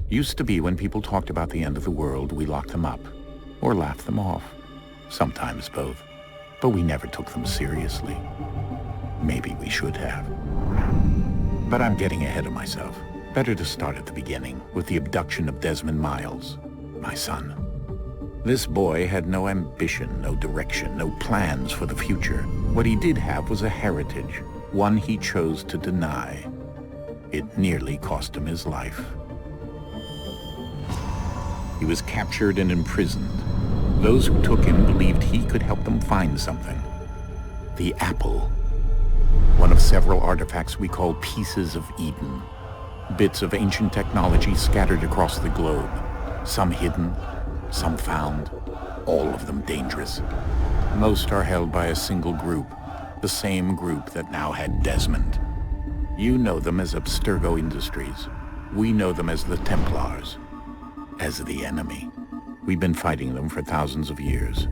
Used to be when people talked about the end of the world, we locked them up, or laughed them off. Sometimes both. But we never took them seriously. Maybe we should have. But I'm getting ahead of myself. Better to start at the beginning, with the abduction of Desmond Miles, my son. This boy had no ambition, no direction, no plans for the future. What he did have was a heritage, one he chose to deny. It nearly cost him his life. He was captured and imprisoned. Those who took him believed he could help them find something. The apple. One of several artifacts we call pieces of Eden. Bits of ancient technology scattered across the globe. Some hidden, some found, all of them dangerous. Most are held by a single group, the same group that now had Desmond. You know them as Abstergo Industries. We know them as the Templars. As the enemy. We've been fighting them for thousands of years.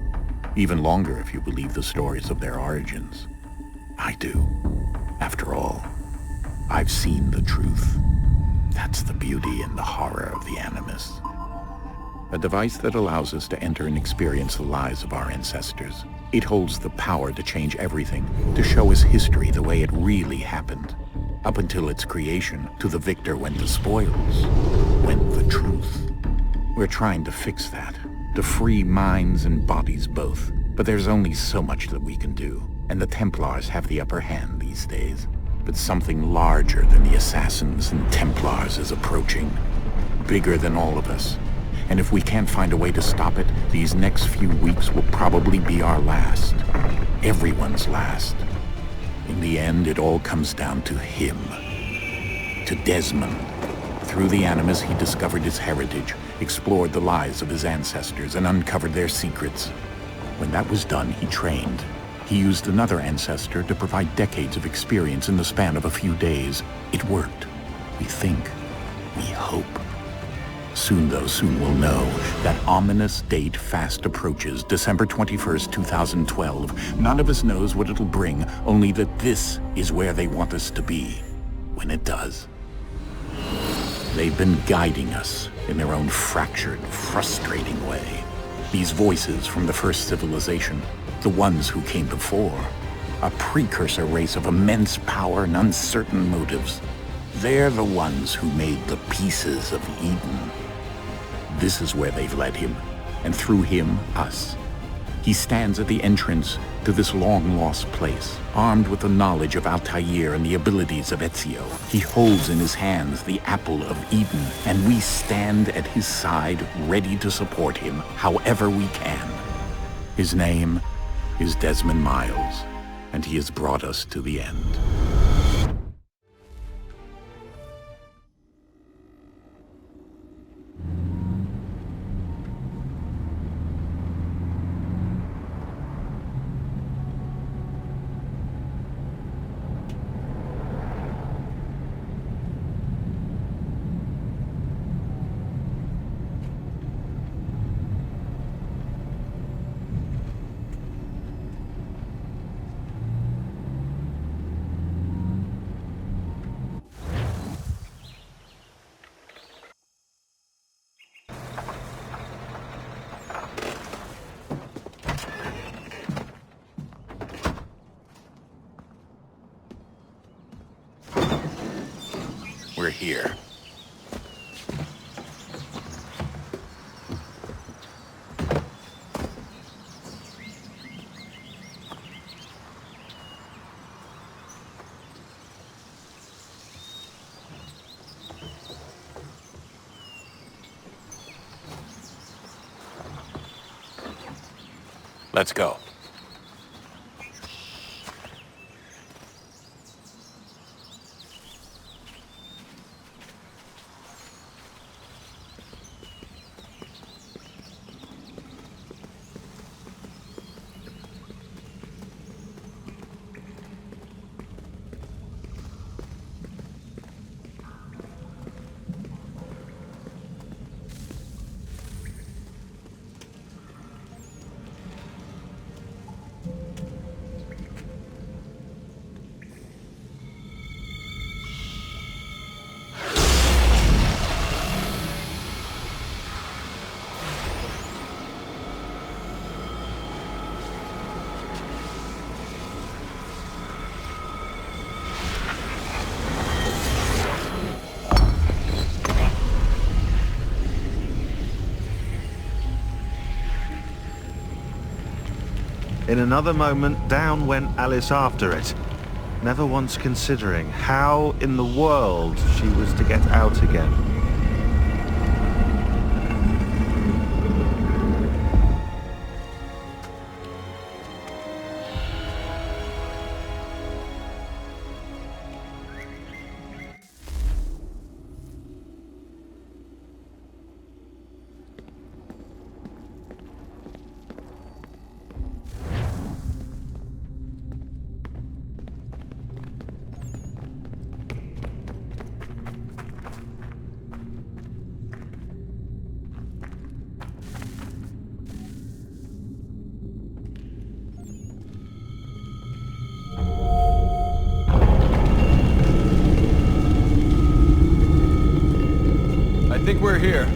Even longer if you believe the stories of their origins. I do. After all, I've seen the truth. That's the beauty and the horror of the Animus. A device that allows us to enter and experience the lives of our ancestors. It holds the power to change everything, to show us history the way it really happened. Up until its creation, to the victor went the spoils, went the truth. We're trying to fix that, to free minds and bodies both. But there's only so much that we can do, and the Templars have the upper hand these days. But something larger than the Assassins and Templars is approaching, bigger than all of us. And if we can't find a way to stop it, these next few weeks will probably be our last. Everyone's last. In the end, it all comes down to him. To Desmond. Through the Animus, he discovered his heritage, explored the lives of his ancestors, and uncovered their secrets. When that was done, he trained. He used another ancestor to provide decades of experience in the span of a few days. It worked. We think. We hope. Soon we'll know. That ominous date fast approaches, December 21st, 2012. None of us knows what it'll bring, only that this is where they want us to be. When it does. They've been guiding us in their own fractured, frustrating way. These voices from the first civilization, the ones who came before, a precursor race of immense power and uncertain motives. They're the ones who made the pieces of Eden. This is where they've led him, and through him, us. He stands at the entrance to this long-lost place, armed with the knowledge of Altair and the abilities of Ezio. He holds in his hands the apple of Eden, and we stand at his side, ready to support him however we can. His name is Desmond Miles, and he has brought us to the end. We're here. Let's go. In another moment, down went Alice after it, never once considering how in the world she was to get out again. I think we're here.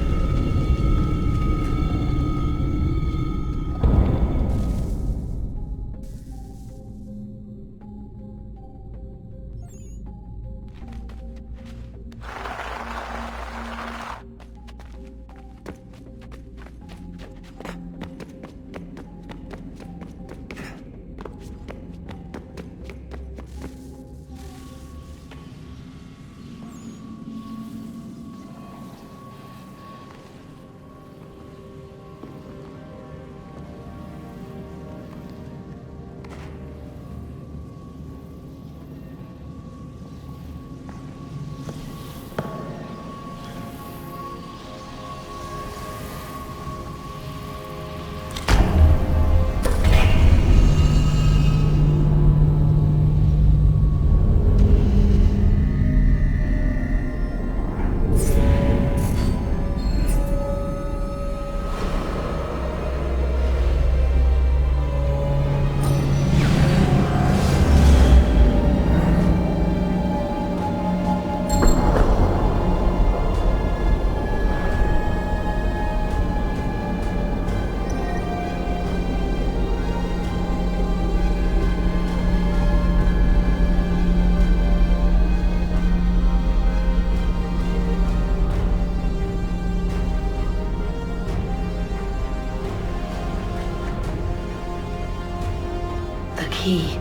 The key.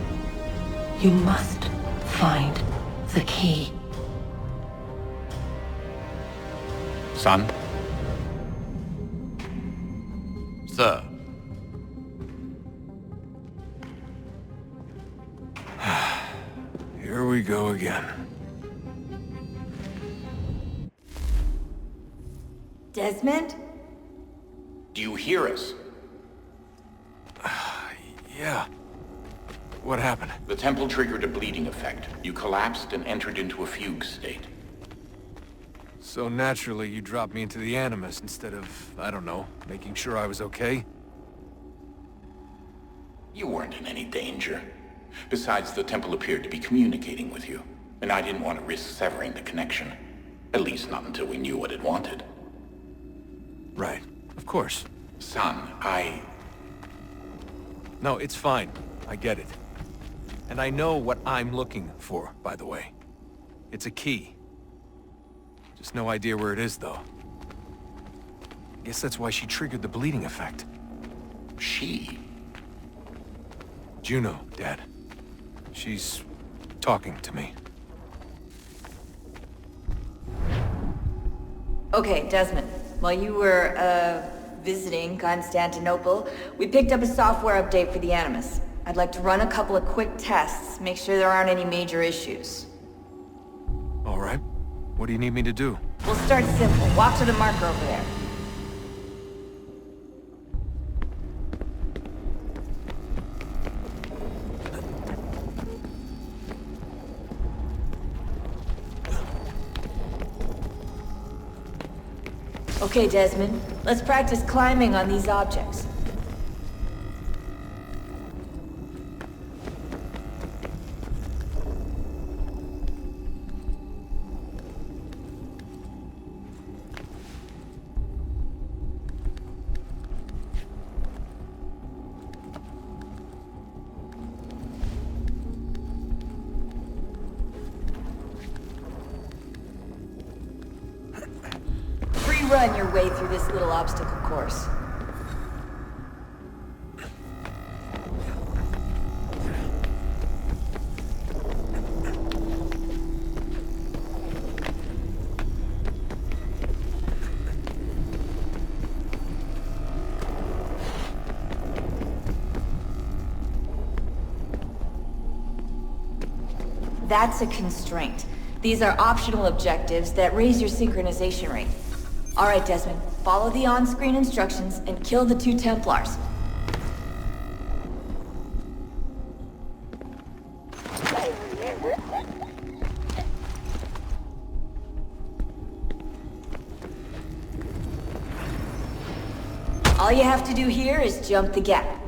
You must find the key. Son? Sir. Here we go again. Desmond? Do you hear us? Yeah. What happened? The temple triggered a bleeding effect. You collapsed and entered into a fugue state. So naturally, you dropped me into the Animus instead of, I don't know, making sure I was okay? You weren't in any danger. Besides, the temple appeared to be communicating with you, and I didn't want to risk severing the connection. At least not until we knew what it wanted. Right. Of course. Son, No, it's fine. I get it. And I know what I'm looking for, by the way. It's a key. Just no idea where it is, though. Guess that's why she triggered the bleeding effect. She? Juno, Dad. She's talking to me. Okay, Desmond. While you were, visiting Constantinople, we picked up a software update for the Animus. I'd like to run a couple of quick tests, make sure there aren't any major issues. All right. What do you need me to do? We'll start simple. Walk to the marker over there. Okay, Desmond. Let's practice climbing on these objects. Run your way through this little obstacle course. That's a constraint. These are optional objectives that raise your synchronization rate. Alright, Desmond, follow the on-screen instructions and kill the 2 Templars. All you have to do here is jump the gap.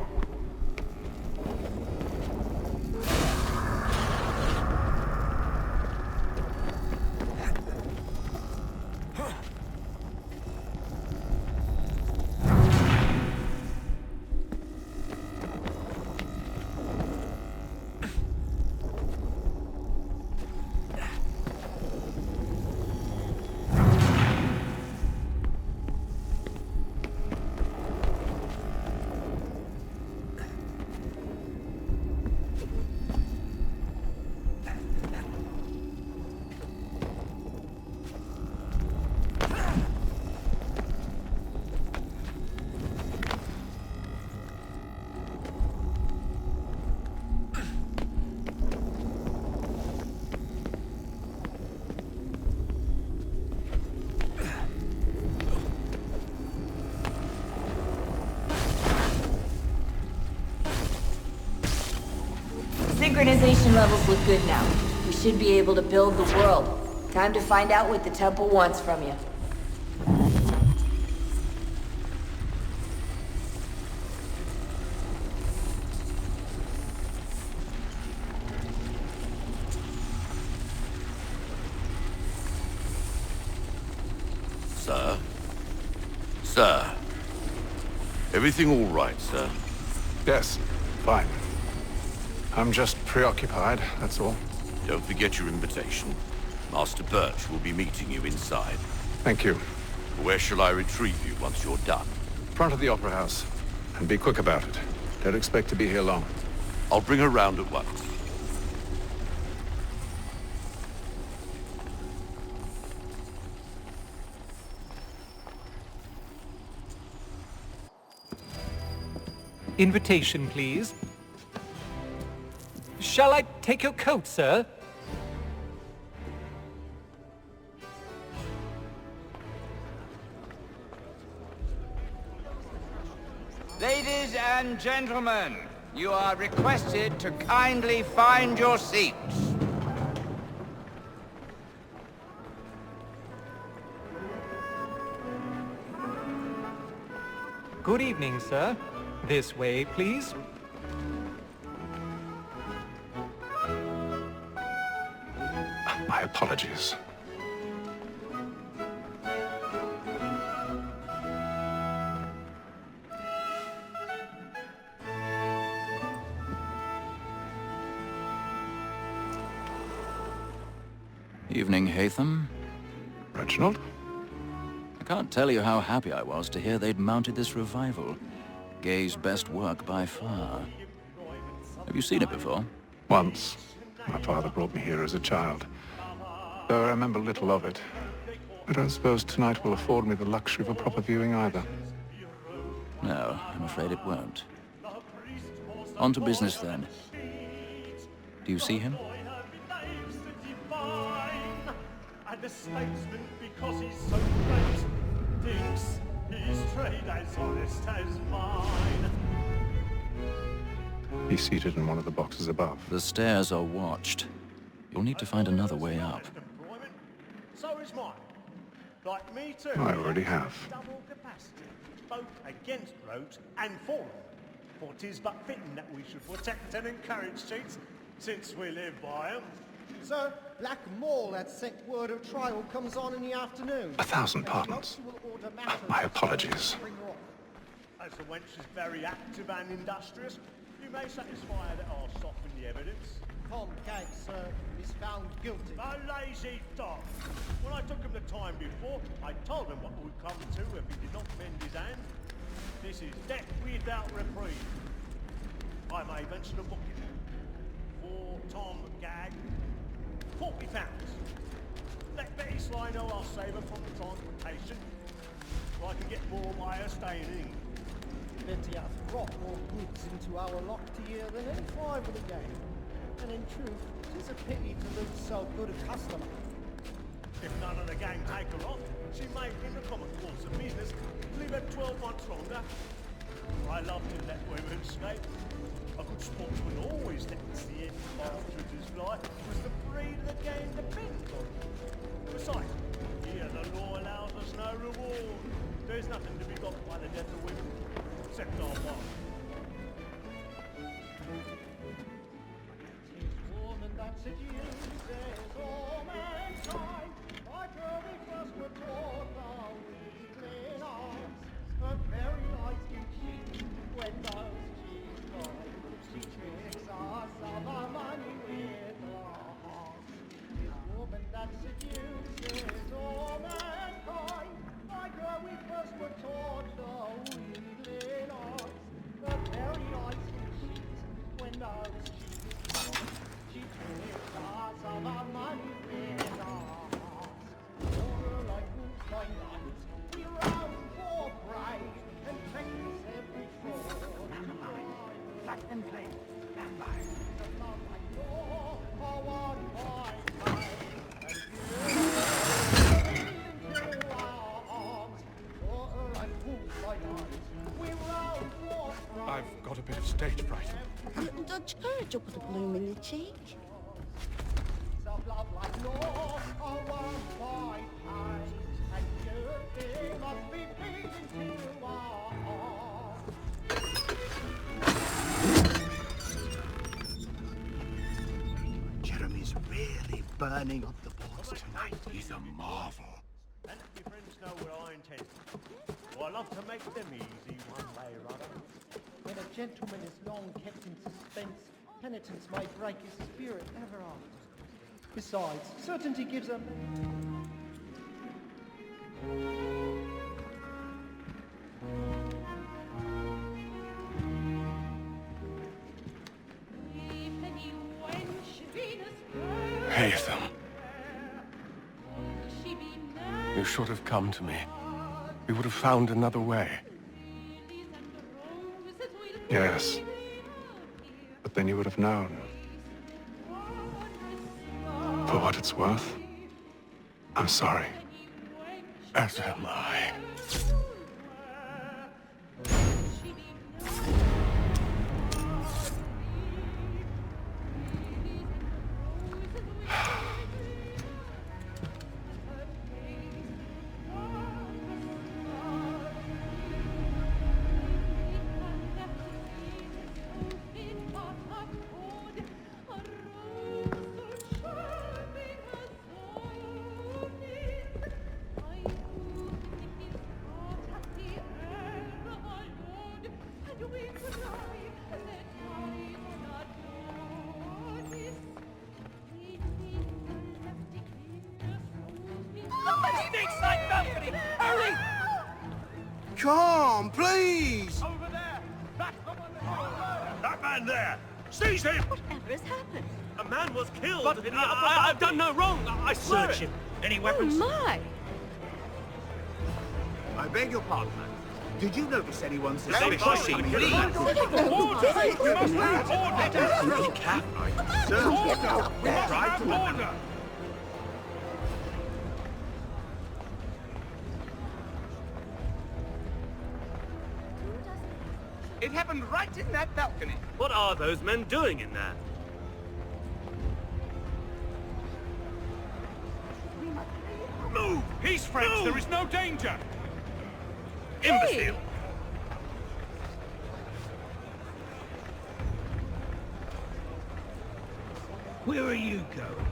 Synchronization levels look good now. We should be able to build the world. Time to find out what the temple wants from you. Sir? Sir? Everything all right, sir? Yes, fine. I'm just preoccupied, that's all. Don't forget your invitation. Master Birch will be meeting you inside. Thank you. Where shall I retrieve you once you're done? Front of the Opera House. And be quick about it. Don't expect to be here long. I'll bring her round at once. Invitation, please. Shall I take your coat, sir? Ladies and gentlemen, you are requested to kindly find your seats. Good evening, sir. This way, please. My apologies. Evening, Hatham. Reginald? I can't tell you how happy I was to hear they'd mounted this revival. Gay's best work by far. Have you seen it before? Once. My father brought me here as a child. Though I remember little of it. I don't suppose tonight will afford me the luxury of a proper viewing either. No, I'm afraid it won't. On to business then. Do you see him? And the statesman, because he's so great, thinks his trade as honest as mine. He's seated in one of the boxes above. The stairs are watched. You'll need to find another way up. So is mine. Like me too. I already have. Double capacity, both against rogues and for them. For 'tis but fitting that we should protect and encourage cheats, since we live by 'em. Sir, Black Mall had sent word of trial comes on in the afternoon. 1,000 pardons. My apologies. As the wench is very active and industrious, you may satisfy her that I'll soften the evidence. Tom Gag, sir, is found guilty. A lazy dog! When I took him the time before, I told him what would come to if he did not mend his hand. This is death without reprieve. I may mention a booking. For Tom Gag, £40. Let Betty Sly know I'll save her from the transportation, so I can get more by her staying in. Betty hath brought more goods into our locked year than any 5 of the game. And in truth, it is a pity to lose so good a customer. If none of the gang take her off, she may, in the common course of business, live her 12 months longer. I love to let women escape. A good sportsman always lets the end partridges fly, because the breed of the game depends on it. Besides, here the law allows us no reward. There's nothing to be got by the death of women, except our wives. Woman that seduces all mankind, like her we first were taught our weakling arms. Her very eyes do cheat when those cheeks find. She tricks us of our money with her heart. This woman that seduces all mankind, like her we first were taught our weakling arms. Her very eyes do cheat when those cheeks find. She tricks us of our money with her heart. For like wolves by night, we round for prey and practice every fraud. Black and flame, stand by. The love I know, are one by night. And you into our arms. For like wolves by night, we round for prey. I've got a bit of stage fright. Dodge courage will put a bloom in your cheek. Of love like law, are one by night. And you must be feeding to our arms. Jeremy's really burning up the boards tonight. He's a marvel. And if your friends know what I intend. Well, I love to make them easy one way or other. When a gentleman is long kept in suspense, penitence may break his spirit ever after. Besides, certainty gives a... Haytham. You should have come to me. We would have found another way. Yes. But then you would have known. For what it's worth, I'm sorry. As am I. Come, please! Over there! That man there! Seize him! Whatever has happened? A man was killed! But I've done no wrong! I swear Search him! Any Oh weapons? my! I beg your pardon, man. Did you notice anyone Suspicious, suspicious? please. Please! Order! We must have order! You can't, sir. We must have order! It happened right in that balcony. What are those men doing in there? Move! He's French! There is no danger! Imbecile! Where are you going?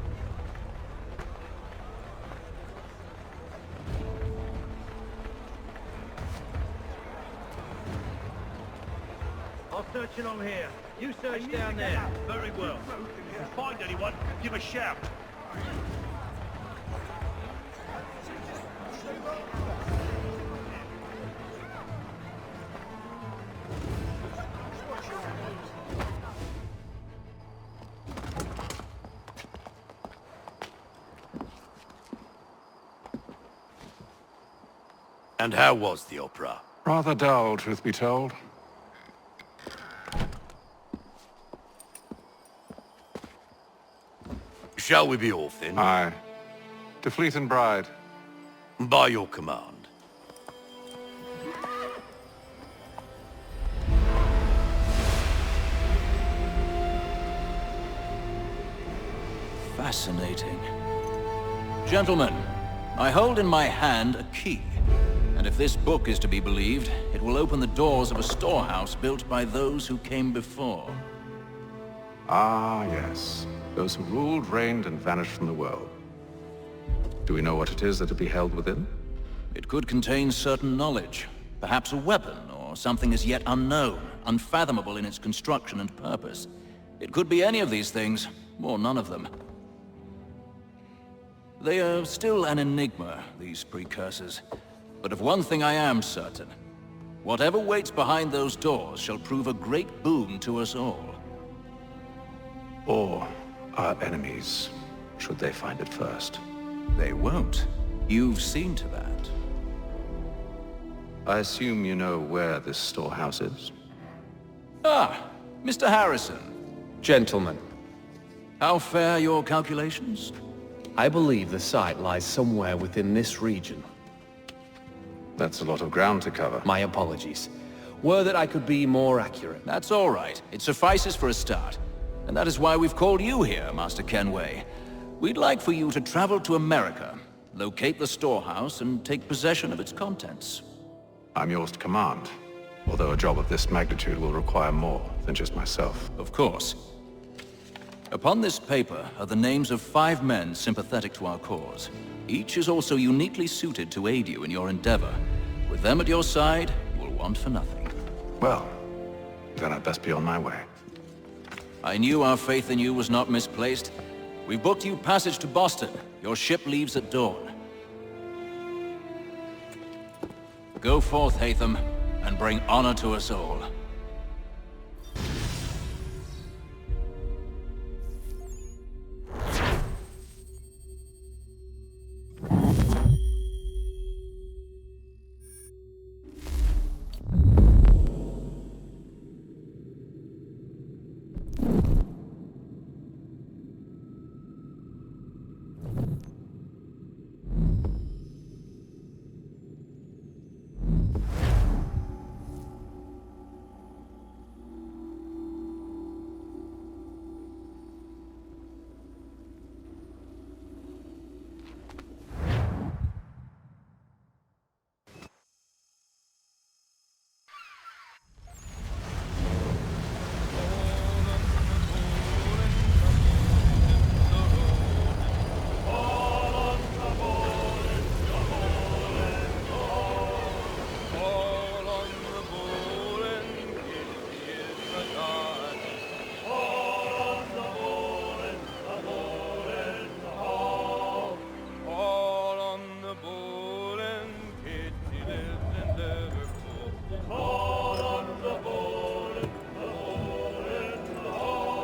I'll search along here. You search down there. Very well. If you find anyone, give a shout. And how was the opera? Rather dull, truth be told. Shall we be off then? Aye. To Fleet and Bride. By your command. Fascinating. Gentlemen, I hold in my hand a key. And if this book is to be believed, it will open the doors of a storehouse built by those who came before. Ah, yes. Those who ruled, reigned, and vanished from the world. Do we know what it is that will be held within? It could contain certain knowledge. Perhaps a weapon, or something as yet unknown, unfathomable in its construction and purpose. It could be any of these things, or none of them. They are still an enigma, these precursors. But of one thing I am certain. Whatever waits behind those doors shall prove a great boon to us all. Or our enemies, should they find it first. They won't. You've seen to that. I assume you know where this storehouse is? Ah, Mr. Harrison. Gentlemen, How fare your calculations? I believe the site lies somewhere within this region. That's a lot of ground to cover. My apologies. Were that I could be more accurate. That's all right. It suffices for a start. And that is why we've called you here, Master Kenway. We'd like for you to travel to America, locate the storehouse, and take possession of its contents. I'm yours to command, although a job of this magnitude will require more than just myself. Of course. Upon this paper are the names of 5 men sympathetic to our cause. Each is also uniquely suited to aid you in your endeavor. With them at your side, you will want for nothing. Well, then I'd best be on my way. I knew our faith in you was not misplaced. We've booked you passage to Boston. Your ship leaves at dawn. Go forth, Hatham, and bring honor to us all.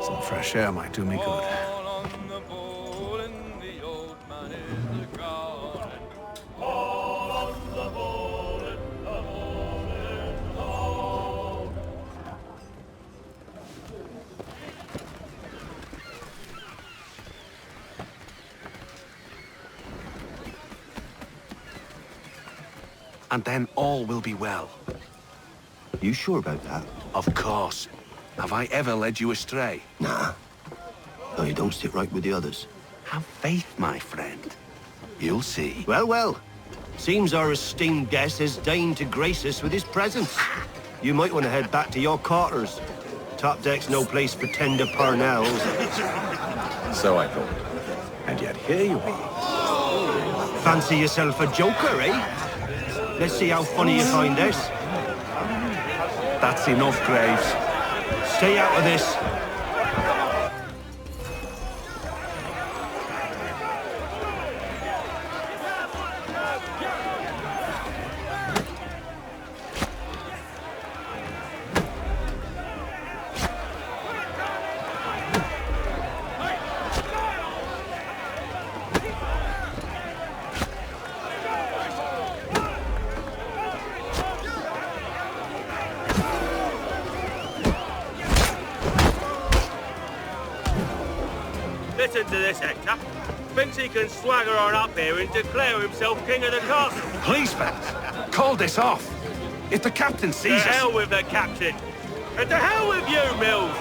Some fresh air might do me good. And then all will be well. You sure about that? Of course. Have I ever led you astray? Nah. No, you don't sit right with the others. Have faith, my friend. You'll see. Well, well. Seems our esteemed guest has deigned to grace us with his presence. You might want to head back to your quarters. Top deck's no place for tender parnells. So I thought. And yet here you are. Fancy yourself a joker, eh? Let's see how funny you find this. That's enough, Graves. Stay out of this. Listen to this, Hector. Thinks he can swagger on up here and declare himself king of the castle. Please, fellas, call this off. If the captain sees To us... hell with the captain. And to hell with you, Mills.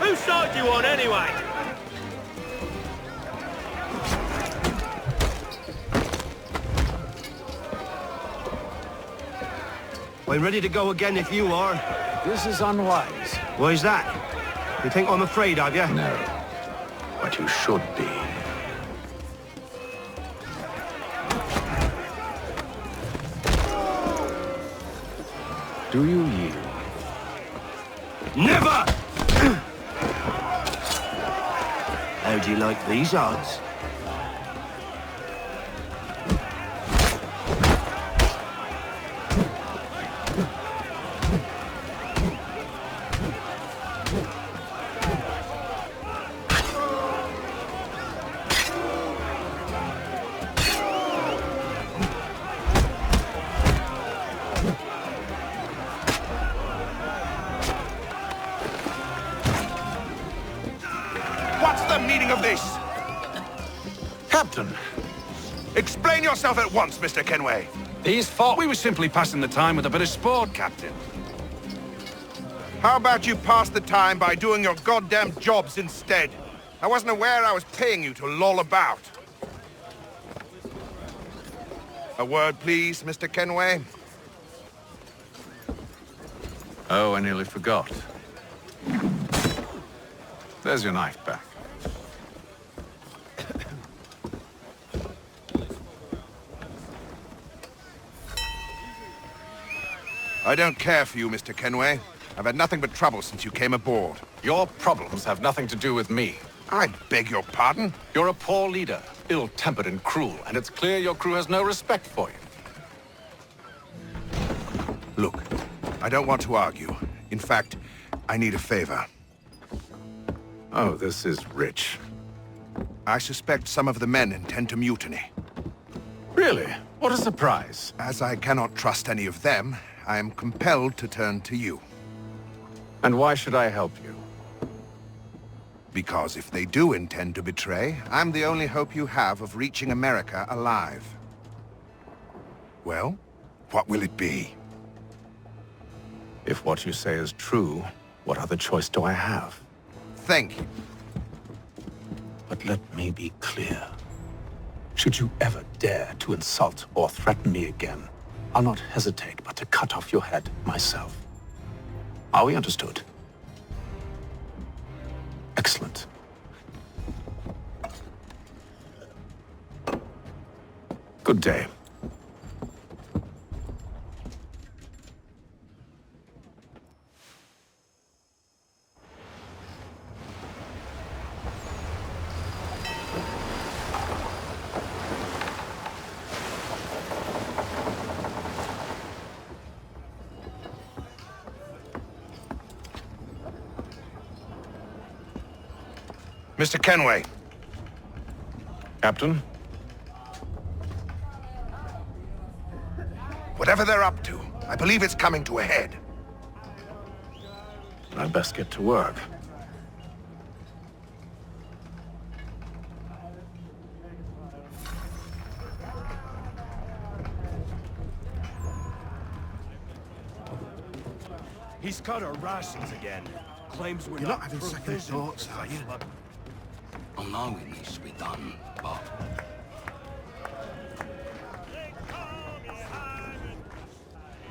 Whose side do you on, anyway? I'm ready to go again if you are. This is unwise. Why's that? You think I'm afraid of you? No, but you should be. Do you yield? Never! How do you like these odds? What's the meaning of this? Captain, Explain yourself at once, Mr. Kenway. these fought. We were simply passing the time with a bit of sport, Captain. How about you pass the time by doing your goddamn jobs instead? I wasn't aware I was paying you to loll about. A word, please, Mr. Kenway. Oh, I nearly forgot. There's your knife back. I don't care for you, Mr. Kenway. I've had nothing but trouble since you came aboard. Your problems have nothing to do with me. I beg your pardon? You're a poor leader, ill-tempered and cruel, and it's clear your crew has no respect for you. Look, I don't want to argue. In fact, I need a favor. Oh, this is rich. I suspect some of the men intend to mutiny. Really? What a surprise. As I cannot trust any of them, I am compelled to turn to you. And why should I help you? Because if they do intend to betray, I'm the only hope you have of reaching America alive. Well, what will it be? If what you say is true, what other choice do I have? Thank you. But let me be clear. Should you ever dare to insult or threaten me again, I'll not hesitate but to cut off your head myself. Are we understood? Excellent. Good day. Mr. Kenway. Captain? Whatever they're up to, I believe it's coming to a head. I'd best get to work. He's cut our rations again. Claims we're You're not not having second provisioned thoughts, for are you? such I know it needs to be done, but...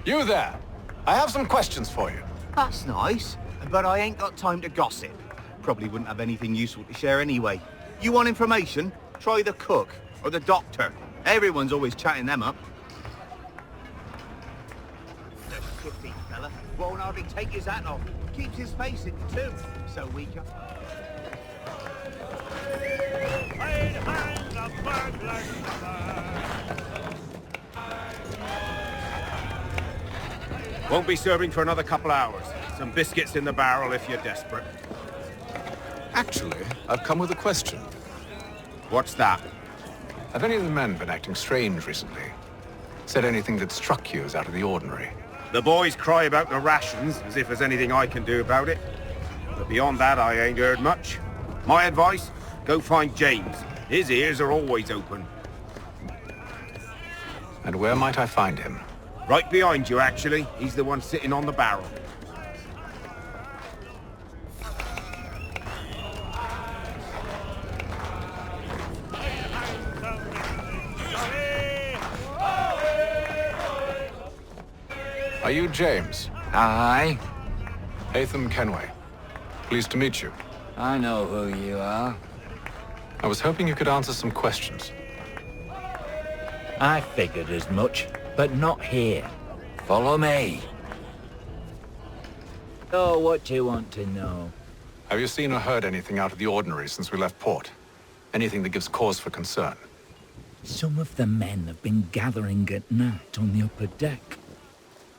You there! I have some questions for you. That's nice, but I ain't got time to gossip. Probably wouldn't have anything useful to share anyway. You want information? Try the cook or the doctor. Everyone's always chatting them up. That 15 fella won't hardly take his hat off. Keeps his face in too, so we can... Won't be serving for another couple hours. Some biscuits in the barrel if you're desperate. Actually, I've come with a question. What's that? Have any of the men been acting strange recently? Said anything that struck you as out of the ordinary? The boys cry about the rations, as if there's anything I can do about it. But beyond that, I ain't heard much. My advice? Go find James. His ears are always open. And where might I find him? Right behind you, actually. He's the one sitting on the barrel. Are you James? Aye. Hatham Kenway. Pleased to meet you. I know who you are. I was hoping you could answer some questions. I figured as much, but not here. Follow me. Oh, what do you want to know? Have you seen or heard anything out of the ordinary since we left port? Anything that gives cause for concern? Some of the men have been gathering at night on the upper deck.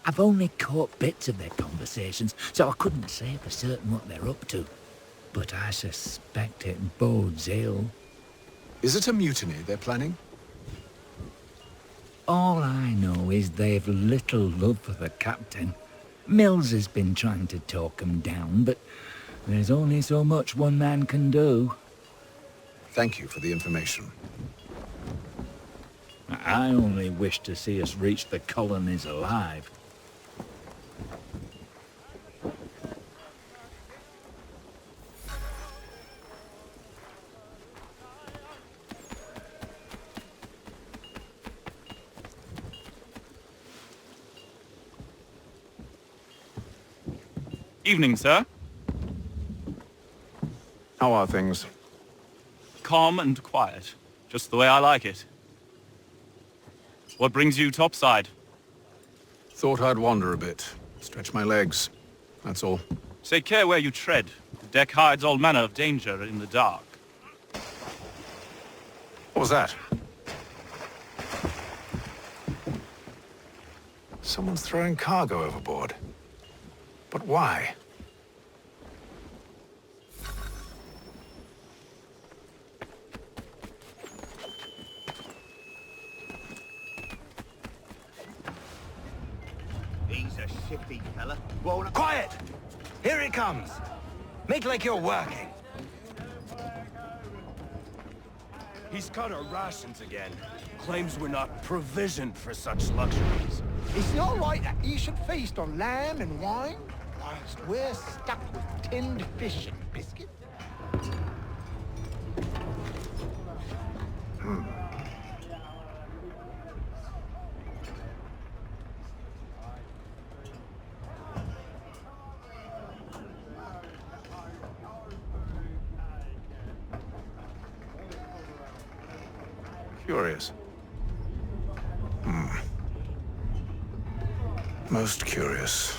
I've only caught bits of their conversations, so I couldn't say for certain what they're up to. But I suspect it bodes ill. Is it a mutiny they're planning? All I know is they've little love for the captain. Mills has been trying to talk 'em down, but there's only so much one man can do. Thank you for the information. I only wish to see us reach the colonies alive. Evening, sir. How are things? Calm and quiet. Just the way I like it. What brings you topside? Thought I'd wander a bit. Stretch my legs. That's all. Take care where you tread. The deck hides all manner of danger in the dark. What was that? Someone's throwing cargo overboard. But why? He's a shifty fella. Quiet! Here he comes. Make like you're working. He's cut our rations again. Claims we're not provisioned for such luxuries. Is it all right that you should feast on lamb and wine, whilst we're stuck with tinned fish and biscuit? Curious. Most curious.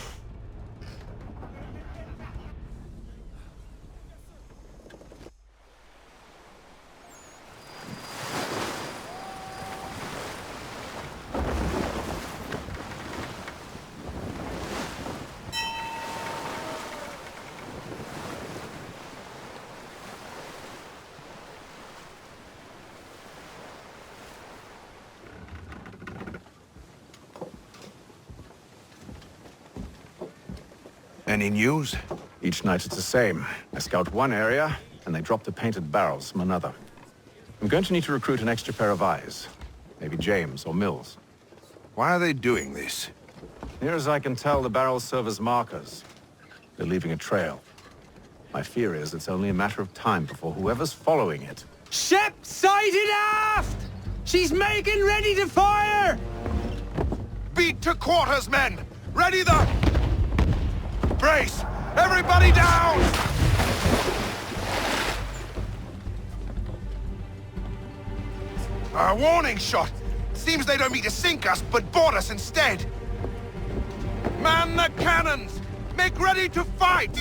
Any news? Each night it's the same. I scout one area, and they drop the painted barrels from another. I'm going to need to recruit an extra pair of eyes. Maybe James or Mills. Why are they doing this? Near as I can tell, the barrels serve as markers. They're leaving a trail. My fear is it's only a matter of time before whoever's following it... Ship sighted aft! She's making ready to fire! Beat to quarters, men! Ready the... Brace! Everybody down! A warning shot! Seems they don't mean to sink us, but board us instead! Man the cannons! Make ready to fight!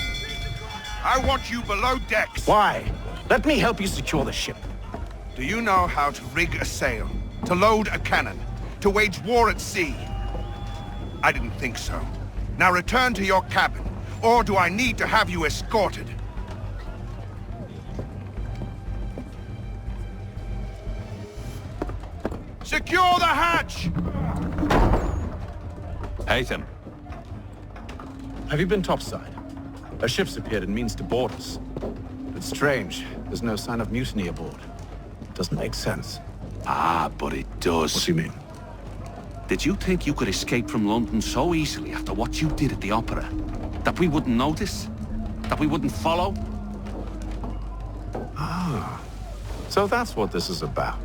I want you below decks! Why? Let me help you secure the ship. Do you know how to rig a sail? To load a cannon? To wage war at sea? I didn't think so. Now return to your cabin, or do I need to have you escorted? Secure the hatch! Hatham. Have you been topside? A ship's appeared and means to board us. The It's strange. There's no sign of mutiny aboard. Doesn't make sense. Ah, but it does. What do you mean? Did you think you could escape from London so easily after what you did at the opera? That we wouldn't notice? That we wouldn't follow? Ah. So that's what this is about.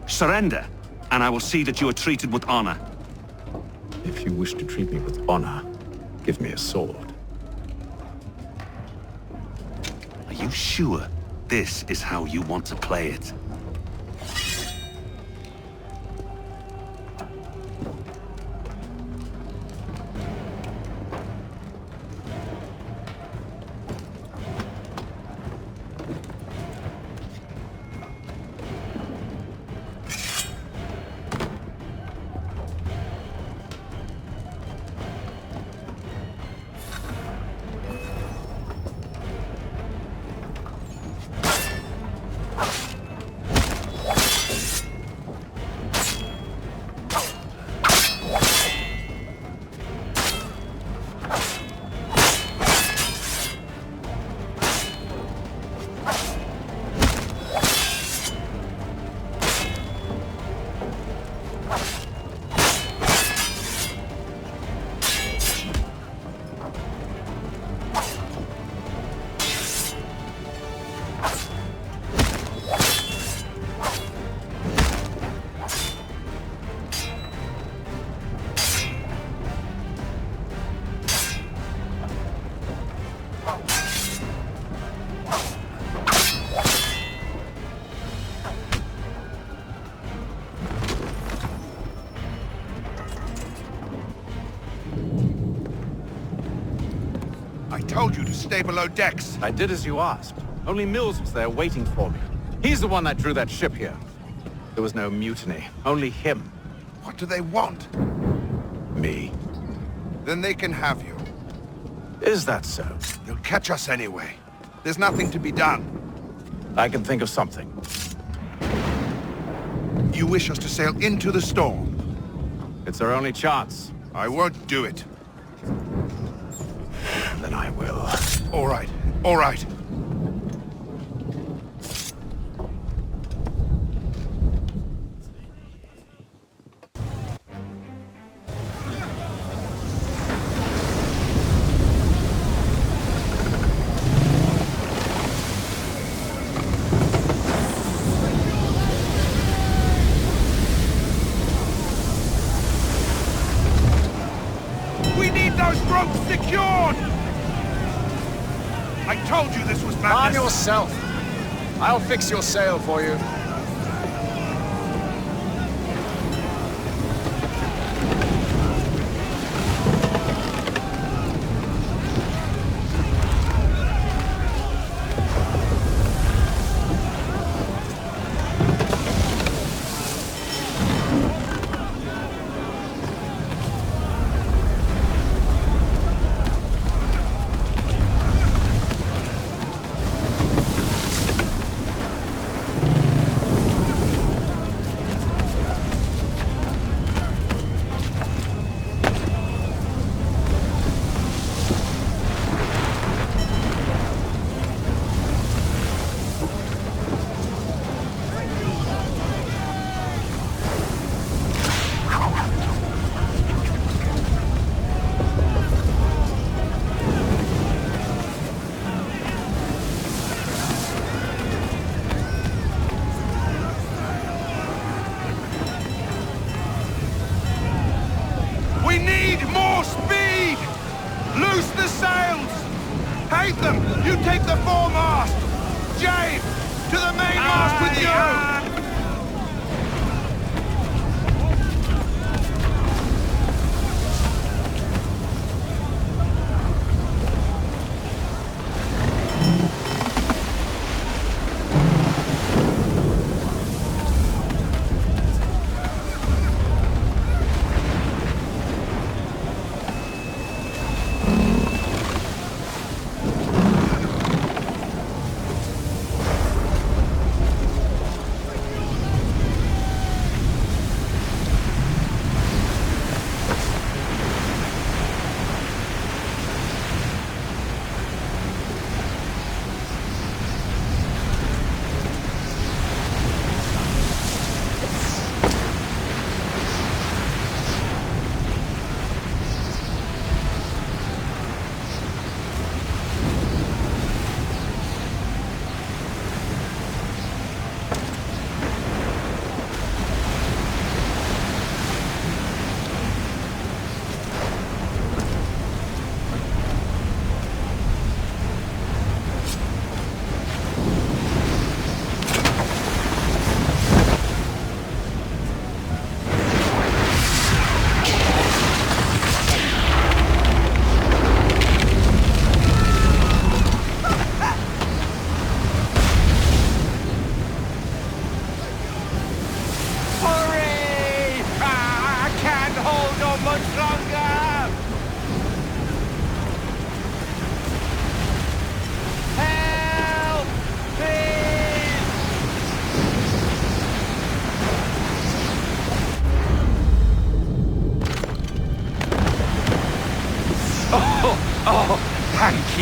Surrender, and I will see that you are treated with honor. If you wish to treat me with honor, give me a sword. Are you sure this is how you want to play it? I told you to stay below decks. I did as you asked. Only Mills was there waiting for me. He's the one that drew that ship here. There was no mutiny, only him. What do they want? Me. Then they can have you. Is that so? You'll catch us anyway. There's nothing to be done. I can think of something. You wish us to sail into the storm? It's our only chance. I won't do it. Then I will. All right, all right. We need those ropes secured! I told you this was madness! Calm yourself. I'll fix your sail for you.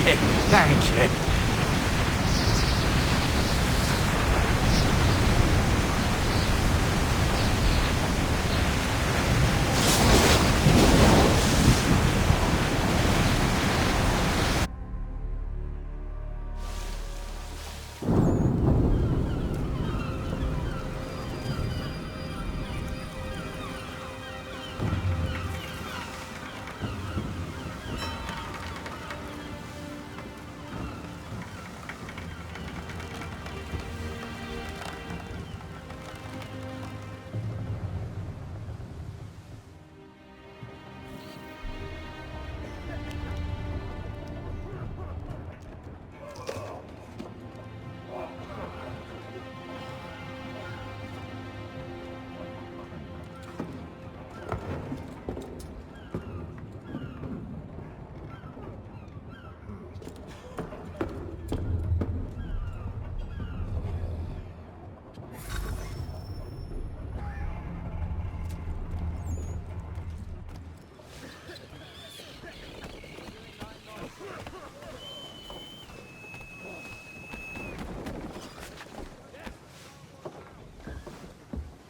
you. Thank you.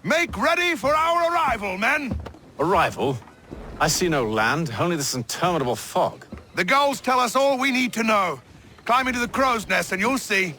Make ready for our arrival, men! Arrival? I see no land, only this interminable fog. The gulls tell us all we need to know. Climb into the crow's nest and you'll see.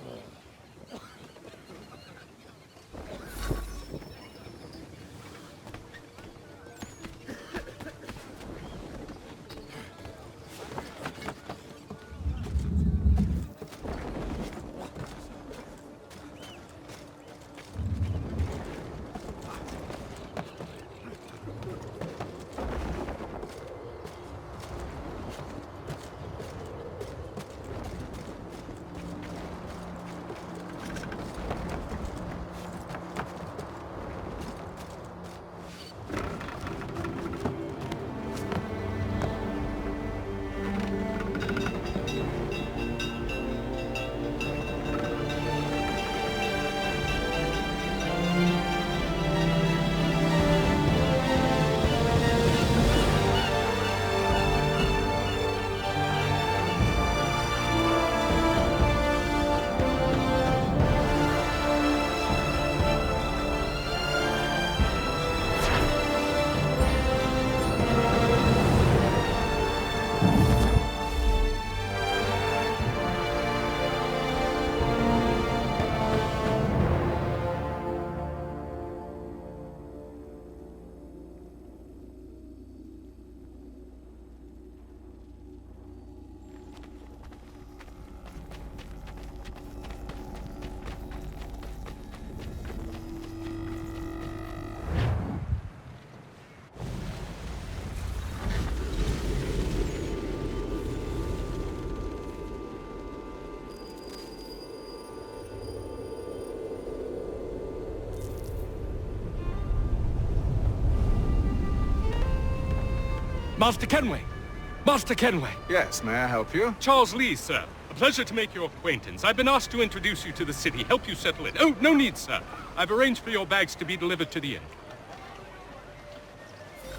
Master Kenway! Master Kenway! Yes, may I help you? Charles Lee, sir. A pleasure to make your acquaintance. I've been asked to introduce you to the city, help you settle in. Oh, no need, sir. I've arranged for your bags to be delivered to the inn.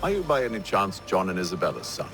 Are you by any chance John and Isabella's son?